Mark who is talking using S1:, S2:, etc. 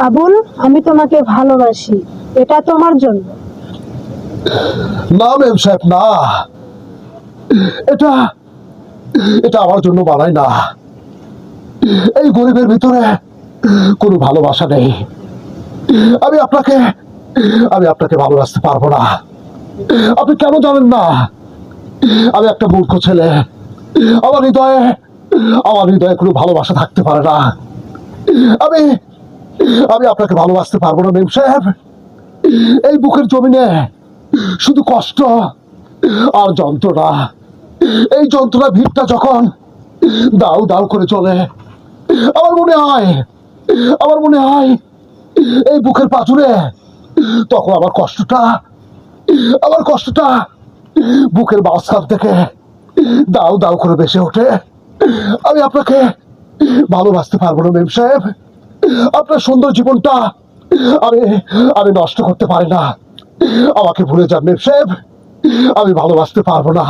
S1: আবুল, আমি তোমাকে ভালোবাসি, এটা তোমার জন্য।
S2: না মেম সাহেব, না, এটা এটা আমার জন্য বানাই না। এই গরিবের ভিতরে কোনো ভালোবাসা নেই। আমি আপনাকে আমি আপনাকে ভালোবাসতে পারবো না। আপনি কেন জানেন না? আমি একটা মূর্খ ছেলে। আমার হৃদয়ে আমার হৃদয়ে কোনো ভালোবাসা থাকতে পারে না। আমি আমি আপনাকে ভালোবাসতে পারবো না মেম সাহেব। এই বুকের জমিনে শুধু কষ্ট আর যন্ত্রণা। এই যন্ত্রণা ভিড়টা যখন দাউ দাউ করে চলে, আমার মনে হয় আমার মনে হয় এই বুকের পাথুরে, তখন আমার কষ্টটা বুকের মাঝখান থেকে দাউ দাউ করে ভেসে ওঠে। আমি আপনাকে ভালোবাসতে পারবো না মেম সাহেব। আপনার সুন্দর জীবনটা আমি আমি নষ্ট করতে পারি না। আমাকে ভুলে যান মেম সাহেব। আমি ভালোবাসতে পারবো না।